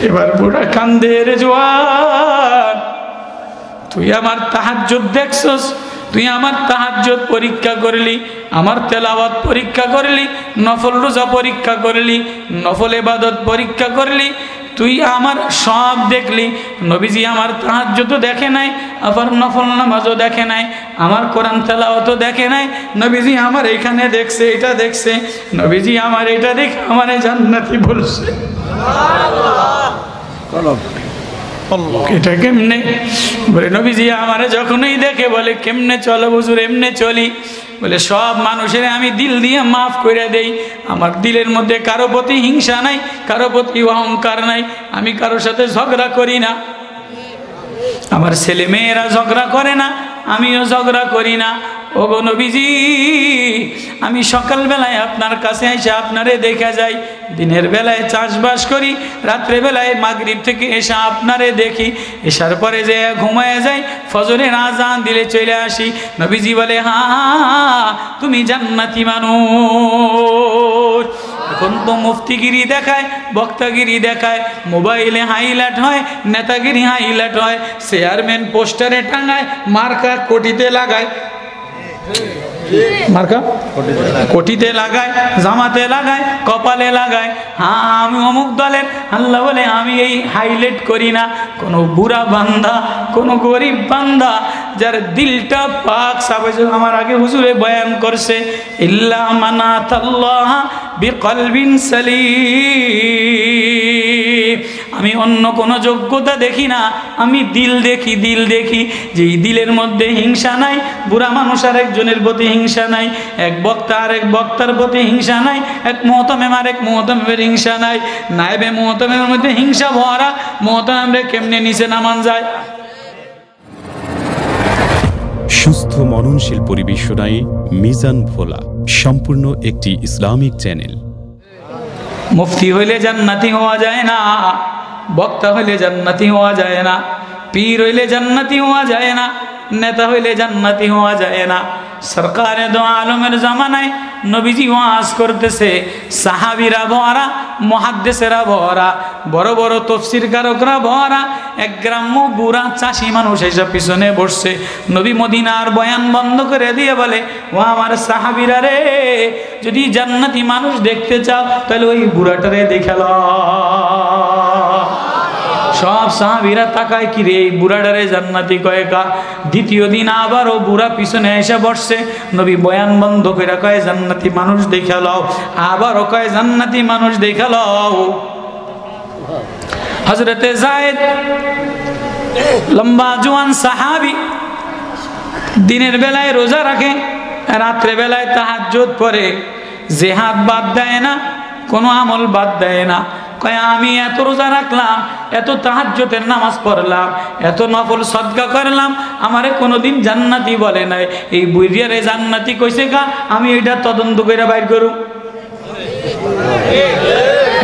এবার বুড়া কান্দে, রে জওয়ান তুই আমার তাহাজ্জুদ দেখছস, তুই আমার তাহাজ্জুদ পরীক্ষা করলি, আমার তেলাওয়াত পরীক্ষা করলি, নফল রোজা পরীক্ষা করলি, নফল ইবাদত পরীক্ষা করলি, তুই আমার সব দেখলি। নবীজি আমার তাহাজ্জুদও দেখে নাই, আবার নফল নামাজও দেখে নাই, আমার কোরআন তেলাওয়াতও দেখে নাই। নবীজি আমার এখানে দেখছে, এটা দেখছে, নবীজি আমার এটা দেখে আমারে জান্নাতি বলছে। এটা কেমনে? বলে নবীজি আমারে যখনই দেখে বলে কেমনে চলো হুজুর? এমনে চলি। বলে সব মানুষের আমি দিল দিয়ে মাফ করে দেই, আমার দিলের মধ্যে কারো প্রতি হিংসা নাই, কারো প্রতি অহংকার নাই, আমি কারোর সাথে ঝগড়া করি না, আমার ছেলে মেয়েরা ঝগড়া করে না, আমিও ঝগড়া করি না। ওগো নবীজি আমি সকালবেলায় আপনার কাছে এসে আপনারে দেখা যাই, দিনের বেলায় চাষবাস করি, রাত্রে বেলায় মাগরিব থেকে এসে আপনারে দেখি, এসার পরে যে ঘুমায় যাই, ফজরের আজান দিলে চলে আসি। নবীজি বলে হ্যাঁ তুমি জান্নাতি মানুষ। এখন তো মুফতিগিরি দেখায়, বক্তাগিরি দেখায়, মোবাইলে হাইলাইট হয়, নেতাগিরি হাইলাইট হয়, চেয়ারম্যান পোস্টারে টাঙায়, মার্কা কোটিতে লাগায়, মার্কা কোটিতে লাগায়, জামাতে লাগায়, কপালে লাগায়, হ্যাঁ আমি অমুক দলের। আল্লাহ বলে আমি এই হাইলাইট করি না। কোনো বুড়া বান্দা, কোনো গরিব বান্দা যার দিলটা পাক সাবেজ, আমার আগে হুজুরে বয়ান করছে, ইল্লা মানাতাল্লাহ বিকলবিন সালিম। আমি অন্য কোনো যোগ্যতা দেখি না, আমি দিল দেখি, দিল দেখি। যেই দিলের মধ্যে হিংসা নাই, বুড়া মানুষ আর একজনের প্রতি হিংসা নাই, এক বক্তা আর এক বক্তার প্রতি হিংসা নাই, এক মুহতামিম আর এক মুহতামিমের হিংসা নাই, নায়েবে মুহতামিমের মধ্যে হিংসা ভরা, মুহতামিমরে কেমনে নিচে নামান যায়। সুস্থ মননশীল পরিবেশনায় মিজান ভোলা সম্পূর্ণ একটি ইসলামিক চ্যানেল। মুফতি হইলে জান্নাতি হওয়া যায় না, বক্তা হইলে জান্নাতি হওয়া যায় না, পীর হইলে জান্নাতি হওয়া যায় না, নেতা হইলে জান্নাতি হওয়া যায় না। সরকারে দো আলমের জামানায় নবীজি ওয়াজ করতেছে, সাহাবীরা ভরা, মুহাদ্দিসেরা ভরা, বড় বড় তাফসীরকারকরা ভরা, এক গ্রাম্য বুড়া চাষি মানুষ এসে পিছনে বসছে। নবী মদিনার বয়ান বন্ধ করে দিয়ে বলে, ও আমার সাহাবীরা রে, যদি জান্নাতি মানুষ দেখতে চাও তাহলে ওই বুড়াটারে দেখে লও। সব সাহাবীরা তাকায়, কি রে এই বুড়াটারে জান্নাতি কয়েকা। দ্বিতীয় দিন আবারও বুড়া পিছনে এসে বসছে, নবী বয়ান বন্ধ করে কয় জান্নাতি মানুষ দেখে লও, আবারও কয় জান্নাতি মানুষ দেখে লও। হযরতে যায়েদ লম্বা জওয়ান সাহাবী, দিনের বেলায় রোজা রাখে, রাত্রে বেলায় তাহাজ্জুদ পড়ে, জিহাদ বাদ দেয় না, কোনো আমল বাদ দেয় না। কয় আমি এত রোজা রাখলাম, এত তাহাজ্জুদের নামাজ পড়লাম, এত নফল সদকা করলাম, আমারে কোনোদিন জান্নাতি বলে নাই। এই বুড়িয়ারে জান্নাতি কইছে কা, আমি এটা তদন্ত করে বাইর করুম।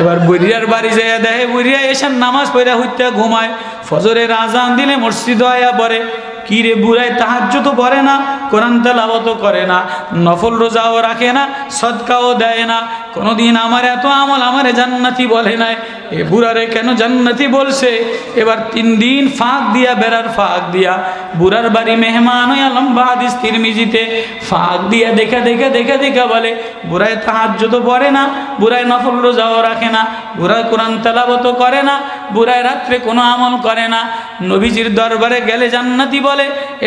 এবার বুড়িয়ার বাড়ি যাইয়া দেখে বুড়িয়া এসার নামাজ পড়া হইতে ঘুমায়, ফজরের আজান দিলে মসজিদে আয়া পড়ে। কি রে বুড়ায় তাহাজ্জুদ তো পড়ে না, কোরআন তেলাওয়াতও করে না, নফল রোজাও রাখে না, সদকাও দেয় না, কোনোদিন আমার এত আমল আমারে জান্নাতি বলে নাই, এ বুড়ারে কেন জান্নাতি বলছে? এবার 3 দিন ফাঁক দিয়া, বেড়ার ফাঁক দিয়া, বুড়ার বাড়ি মেহমান হইয়া, লম্বা হাদিস তিরমিজিতে, ফাঁক দিয়া দেখা দেখা দেখা দেখা বলে, বুড়ায় তাহাজ্জুদ পড়ে না, বুড়ায় নফল রোজাও রাখে না, বুড়ায় কোরআন তেলাওয়াতও করে না, বুড়ায় রাত্রে কোনো আমল করে না, নবীজির দরবারে গেলে জান্নাতি বলে।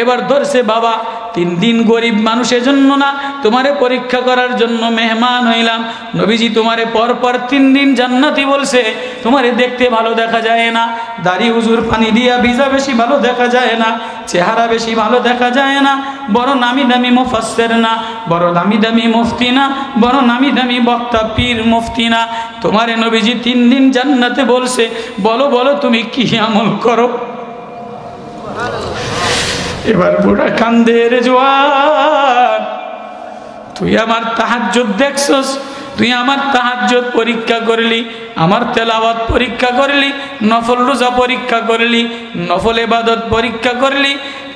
এবার ধরছে, বাবা 3 দিন গরিব মানুষের জন্য না, তোমারে পরীক্ষা করার জন্য মেহমান হইলাম, নবীজি তোমারে পরপর 3 দিন জান্নাতি বলছে, তোমারে দেখতে ভালো দেখা যায় না, দাড়ি হুজুর পানি দিয়া ভিজা বেশি ভালো দেখা যায় না, চেহারা বেশি ভালো দেখা যায় না, বড় নামি দামি মুফাসসির না, বড় নামি দামি মুফতি না, বড় নামি দামি বক্তা পীর মুফতি না, তোমারে নবীজি 3 দিন জান্নাতে বলছে, বলো বলো তুমি কি আমল করো? এবার বুড়া কান্দে, রে জওয়ান তুই আমার তাহাজ্জুদ দেখছস, তুই আমার তাহাজ্জুদ পরীক্ষা করলি, আমার তেলাওয়াত পরীক্ষা করলি, নফল রোজা পরীক্ষা করলি, নফল ইবাদত পরীক্ষা করলি,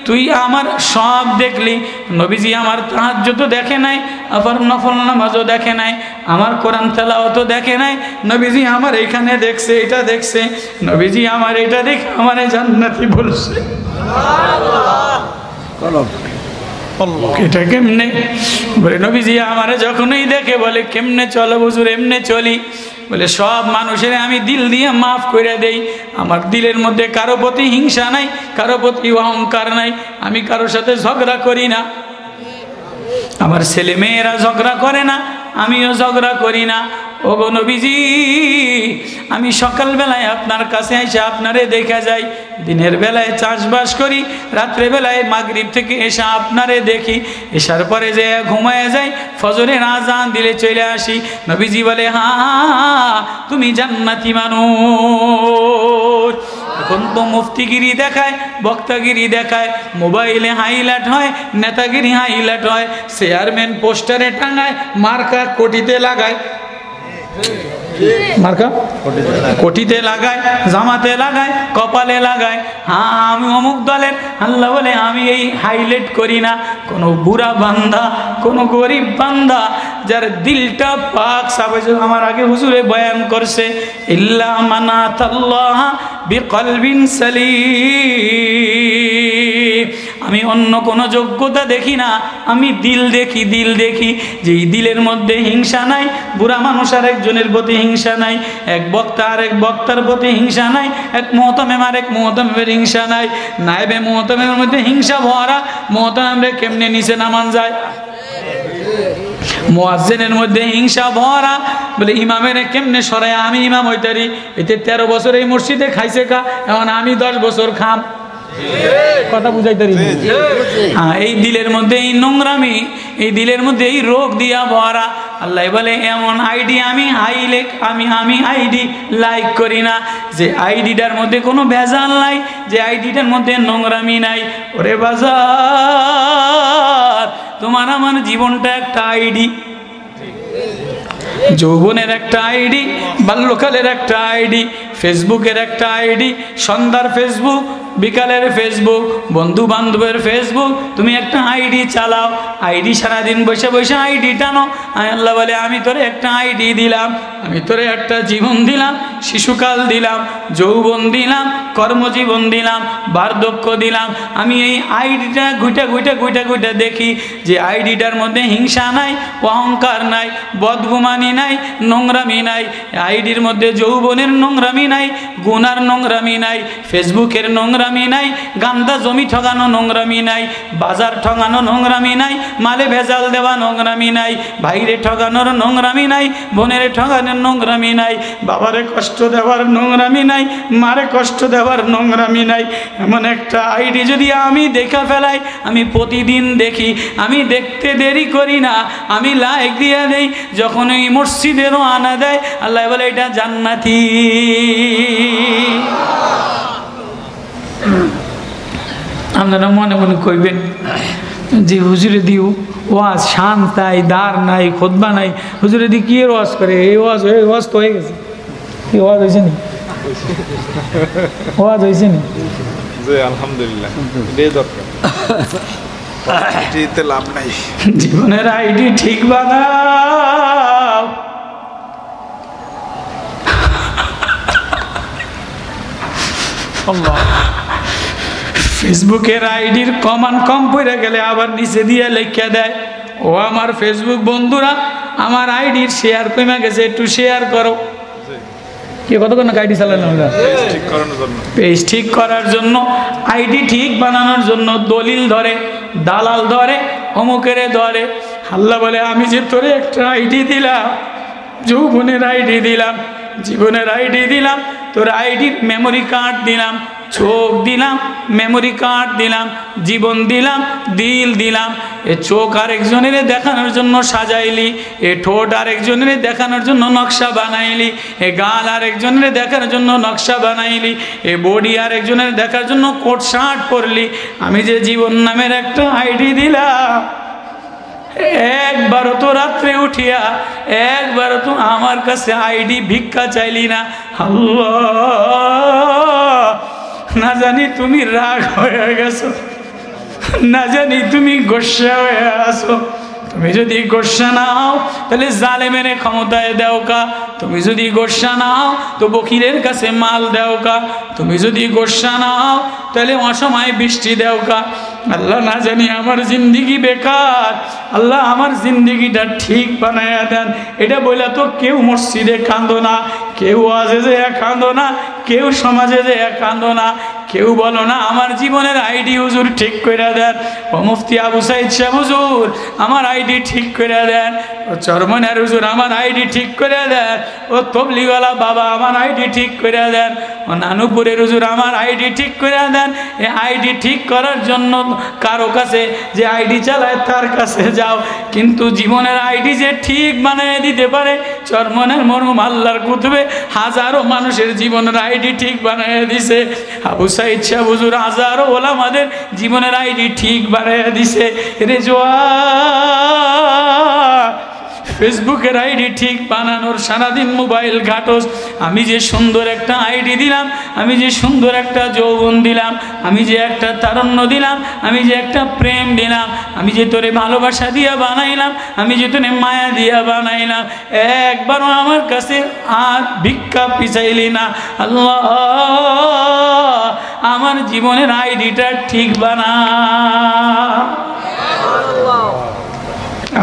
তুই আমার সব দেখলি। নবীজি আমার তাহাজ্জুদও দেখে নাই, আবার নফল নামাজও দেখে নাই, আমার কোরআন তেলাওয়াতও দেখে নাই। নবীজি আমার এখানে দেখছে, এটা দেখছে। নবীজি আমার এটা দেখে আমারে জান্নাতি বলছে। এটা কেমনে? বলে নবীজি আমারে যখনই দেখে বলে কেমনে চলো হুজুর? এমনে চলি। বলে সব মানুষের আমি দিল দিয়ে মাফ করে দেই। আমার দিলের মধ্যে কারো প্রতি হিংসা নাই, কারো প্রতি অহংকার নাই, আমি কারোর সাথে ঝগড়া করি না। আমার ছেলে মেয়েরা ঝগড়া করে না, আমিও ঝগড়া করি না। ওগো নবীজি, আমি সকালবেলায় আপনার কাছে এসে আপনারে দেখা যাই, দিনের বেলায় চাষবাস করি, রাত্রে বেলায় মাগরিব থেকে এসে আপনারে দেখি, এসার পরে যে ঘুমায় যাই, ফজরের আজান দিলে চলে আসি। নবীজি বলে হ্যাঁ তুমি জান্নাতি মানুষ। এখন তো মুফতিগিরি দেখায়, বক্তাগিরি দেখায়, মোবাইলে হাইলাইট হয়, নেতাগিরি হাইলাইট হয়, চেয়ারম্যান পোস্টারে টাঙায়, মার্কা কোটিতে লাগায়, মার্কা কোটিতে লাগায়, জামাতে লাগায়, কপালে লাগায়। হ্যাঁ আমি অমুক দলের। আল্লাহ বলে আমি এই হাইলাইট করি না। কোনো বুড়া বান্দা, কোনো গরিব বান্দা যার দিলটা পাক, আমার আগে হুজুরে বয়ান করছে, ইল্লা মানাতাল্লাহ বিকলবিন সালিম। আমি অন্য কোনো যোগ্যতা দেখি না, আমি দিল দেখি, দিল দেখি। যেই দিলের মধ্যে হিংসা নাই, বুড়া মানুষ আর একজনের প্রতি হিংসা নাই, এক বক্তা আর এক বক্তার প্রতি হিংসা নাই, এক মুহতামিম আর এক মুহতামিমের হিংসা নাই, নায়েবে মুহতামিমের মধ্যে হিংসা ভরা, মুহতামিমরে কেমনে নিচে নামান যায়, মুয়াজ্জিনের মধ্যে হিংসা ভরা, বলে ইমামের কেমনে সরায় আমি ইমাম হইতারি। এতে 13 বছর এই মসজিদে খাইছে কা, এখন আমি 10 বছর খাম। কথা বুঝাইতারি? হ্যাঁ, এই দিলের মধ্যে এই নোংরামি, এই দিলের মধ্যে এই রোগ দিয়া ভরা। আল্লাহ বলে এমন আইডি আমি আমি আইডি লাইক করি না, যে আইডিটার মধ্যে কোনো ভেজাল নাই, যে আইডিটার মধ্যে নোংরামি নাই। ওরে বাজার, তোমার আমার জীবনটা একটা আইডি, যৌবনের একটা আইডি, বাল্যকালের একটা আইডি, ফেসবুকের একটা আইডি, সন্ধ্যার ফেসবুক, বিকালের ফেসবুক, বন্ধু বান্ধবের ফেসবুক। তুমি একটা আইডি চালাও, আইডি সারাদিন বসে বসে আইডি টানো। আল্লাহ বলে আমি তোরে একটা আইডি দিলাম, আমি তোরে একটা জীবন দিলাম, শিশুকাল দিলাম, যৌবন দিলাম, কর্মজীবন দিলাম, বার্ধক্য দিলাম। আমি এই আইডিটা ঘুইটা ঘুইটা ঘুইটা ঘুইটা দেখি যে আইডিটার মধ্যে হিংসা নাই, অহংকার নাই, বদগুমানি নাই, নোংরামি নাই। আইডির মধ্যে যৌবনের নোংরামি নাই, গুনার নোংরামি নাই, ফেসবুকের নোংরামি নাই, গান্দা জমি ঠগানো নোংরামি নাই, বাজার ঠগানো নোংরামি নাই, মালে ভেজাল দেওয়া নোংরামি নাই, ভাইরে ঠগানোর নোংরামি নাই, বোনের ঠগানোর নোংরামি নাই, বাবারে কষ্ট দেওয়ার নোংরামি নাই, মারে কষ্ট দেওয়ার নোংরামি নাই। এমন একটা আইডি যদি আমি দেখা ফেলাই, আমি প্রতিদিন দেখি, আমি দেখতে দেরি করি না, আমি লাইক দিয়ে দেই। যখন ওই মসজিদেরও আনা দেয়, আল্লাহ বলে এটা জান্নাতি। আপনারা মনে মনে কইবেন যে হুজুরে দিও ওয়াজ শান তাই, দার নাই, খুতবা নাই, হুজুরে দি কি এর ওয়াজ করে? এই ওয়াজ তো হয়ে গেছে। এই ওয়াজ হয়েছে নি? ওয়াজ হয়েছে নি? আলহামদুলিল্লাহ, এটাই দরকার। এতে লাভ নাই। জীবনের আইডি ঠিক বানাও। ফেসবুকের আইডির কমান্ড কম পড়ে গেলে আবার নিচে দিয়ে লেখা দেয়, ও আমার ফেসবুক বন্ধুরা, আমার আইডির শেয়ার কমে গেছে, একটু শেয়ার করো। কি কতক্ষণ আইডি চালানো? পেজ ঠিক করার জন্য, আইডি ঠিক বানানোর জন্য দলিল ধরে, দালাল ধরে, অমুকেরে ধরে। আল্লাহ বলে আমি যে তোরে একটা আইডি দিলাম, যৌবনের আইডি দিলাম, জীবনের আইডি দিলাম, তোর আইডির মেমোরি কার্ড দিলাম, চোখ দিলাম, মেমোরি কার্ড দিলাম, জীবন দিলাম, দিল দিলাম। এ চোখ আরেকজনের দেখানোর জন্য সাজাইলি, এ ঠোঁট আরেকজনের দেখানোর জন্য নকশা বানাইলি, এ গাল আরেকজনের দেখানোর জন্য নকশা বানাইলি, এ বডি আরেকজনের দেখার জন্য কোট শার্ট পরলি। আমি যে জীবন নামের একটা আইডি দিলাম, একবারও তো রাত্রে উঠিয়া একবারও তো আমার কাছে আইডি ভিক্ষা চাইলি না। আল্লাহ, না জানি তুমি রাগ হয়ে গেছো, না জানি তুমি গোসা হয়ে আসো। তুমি যদি গোসা না হও তাহলে জালেমের ক্ষমতায় দেও কা। তুমি যদি গোসা না হও তো বকিরের কাছে মাল দেও কা। তুমি যদি গোসা না হও তাহলে অসময় বৃষ্টি দেও কা। আল্লাহ না জানি আমার জিন্দিগি বেকার, আল্লাহ আমার জিন্দিগিটা ঠিক বানায়া দেন। এটা বলে তো কেউ মসজিদে কাঁদো না, কেউ ওয়াজে যে কাঁদো না, কেউ সমাজে যে কাঁদো না, কেউ বলো না আমার জীবনের আইডি হুজুর ঠিক করে দেন। ও মুফতি আবু সাইদ শাহ হুজুর আমার আইডি ঠিক করে দেন। ও চরমনের হুজুর আমার আইডি ঠিক করে দেন। ও তবলিওয়ালা বাবা আমার আইডি ঠিক করে দেন। ও নানুপুরের হুজুর আমার আইডি ঠিক করে দেন। এই আইডি ঠিক করার জন্য কারো কাছে যে আইডি চালায় তার কাছে যাও, কিন্তু জীবনের আইডি যে ঠিক বানিয়ে দিতে পারে চরমনের মরহুম আল্লাহর কুতুবে হাজারো মানুষের জীবনের আইডি ঠিক বানিয়ে দিছে। আবু সাইদ শাহ হুজুর হাজারো ওলামাদের জীবনের আইডি ঠিক বানিয়ে দিছে। রেজওয়া ফেসবুকের আইডি ঠিক বানানোর সারাদিন মোবাইল ঘাটোস। আমি যে সুন্দর একটা আইডি দিলাম, আমি যে সুন্দর একটা যৌবন দিলাম, আমি যে একটা তারুণ্য দিলাম, আমি যে একটা প্রেম দিলাম, আমি যে তোরে ভালোবাসা দিয়া বানাইলাম, আমি যে তোরে মায়া দিয়া বানাইলাম, একবারও আমার কাছে আর ভিক্ষা পিছাইলি না। আল্লাহ আমার জীবনের আইডিটা ঠিক বানা।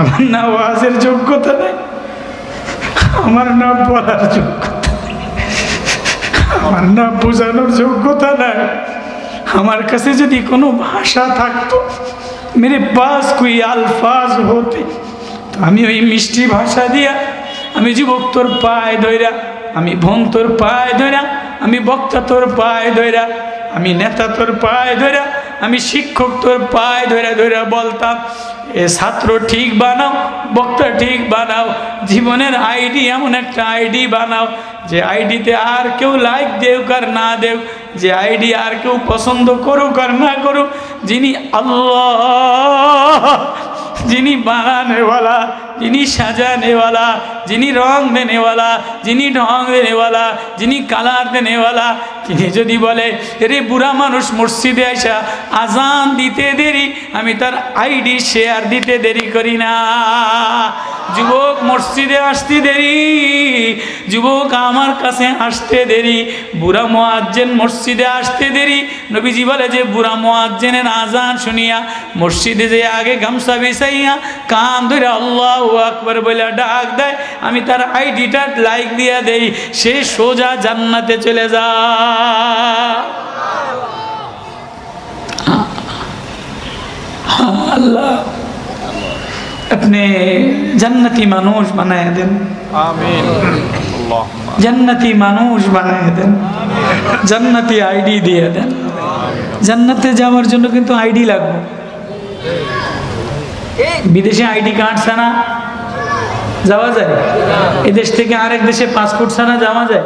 আমার না ওয়াজের যোগ্যতা নেই, আমার না বলার যোগ্যতা নেই, আমার না বোঝানোর যোগ্যতা নাই। আমার কাছে যদি কোনো ভাষা থাকতো, মেরে পাস কোই আলফাজ হতে, তো আমি ওই মিষ্টি ভাষা দিয়া আমি যুবক তোর পায়ে ধইরা, আমি বোন তোর পায়ে ধইরা, আমি বক্তা তোর পায়ে ধইরা, আমি নেতা তোর পায়ে ধইরা, আমি শিক্ষক তোর পায়ে ধইরা ধইরা বলতাম এ ছাত্র ঠিক বানাও, বক্তা ঠিক বানাও, জীবনের আইডি এমন একটা আইডি বানাও যে আইডিতে আর কেউ লাইক দেউক আর না দেউক, যে আইডি আর কেউ পছন্দ করুক আর না করুক, যিনি আল্লাহ, যিনি বানানেওয়ালা, যিনি সাজানেওয়ালা, যিনি রং দেনেওয়ালা, যিনি ঢং দেনেওয়ালা, যিনি কালার দেনেওয়ালা, তিনি যদি বলে রে বুড়া মানুষ মসজিদে আসা আজান দিতে দেরি, আমি তার আইডি শেয়ার দিতে দেরি করি না। যুবক মসজিদে আসতে দেরি, যুবক আমার কাছে আসতে দেরি, বুড়া মুয়াজ্জিন মসজিদে আসতে দেরি। নবীজি বলে যে বুড়া মুয়াজ্জিনের আজান শুনিয়া মসজিদে যে আগে গামছা বিছাইয়া কান ধরে আল্লাহু আকবার বলে ডাক দেয়, আমি তার আইডিটা লাইক দিয়া দেই, সে সোজা জান্নাতে চলে যায়। আল্লাহ अपने जन्नती मानुष बनाए दें, आमीन। जन्नती मानुष बनाए दें, जन्नती आईडी दिए दें। जन्नते যাওয়ার জন্য কিন্তু আইডি লাগবে। বিদেশে আইডি কার্ড ছাড়া যাওয়া যায়? এই দেশ থেকে আরেক দেশে পাসপোর্ট ছাড়া যাওয়া যায়?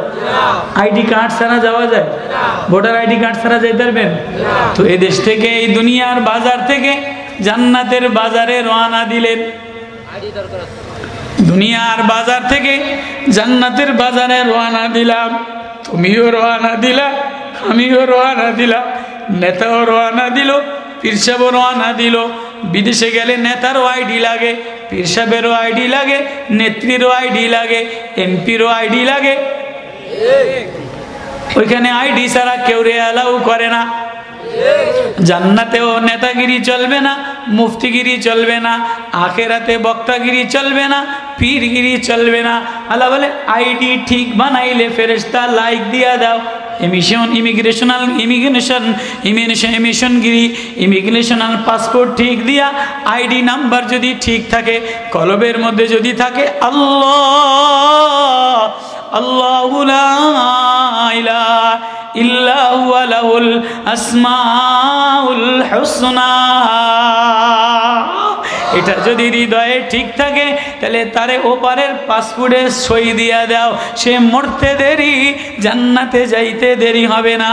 আইডি কার্ড ছাড়া যাওয়া যায়? ভোটার আইডি কার্ড ছাড়া যাইতে পারবেন? তো এই দেশ থেকে, এই দুনিয়ার বাজার থেকে জান্নাতের বাজারে রওনা দিলেন। দুনিয়ার বাজার থেকে জান্নাতের বাজারে রওনা দিলাম, তুমিও রওনা দিলা, আমিও রওনা দিলাম, নেতাও রওনা দিল, পীর সাহেবও রওনা দিল। বিদেশে গেলে নেতারও আইডি লাগে, পীর সাহেবেরও আইডি লাগে, নেত্রীরও আইডি লাগে, এমপিরও আইডি লাগে। ওইখানে আইডি ছাড়া কেউ অ্যালাউ করে না। জান্নাতেও নেতাগিরি চলবে না, মুফতিগিরি চলবে না, আখেরাতে বক্তাগিরি চলবে না, পীরগিরি চলবে না। আল্লাহ বলে আইডি ঠিক বানাইলে ফেরেশতা লাইক দিয়া দাও। ইমিগ্রেশনাল পাসপোর্ট ঠিক দিয়া, আইডি নাম্বার যদি ঠিক থাকে, কলবের মধ্যে যদি থাকে আল্লাহ আল্লাহু লা ইলাহা ইল্লা হুয়া লাহুল আসমাউল হুসনা, এটা যদি হৃদয়ে ঠিক থাকে তাহলে তারে ওপারের পাসপোর্টে সই দিয়া দাও, সে মরতে দেরি, জান্নাতে যাইতে দেরি হবে না।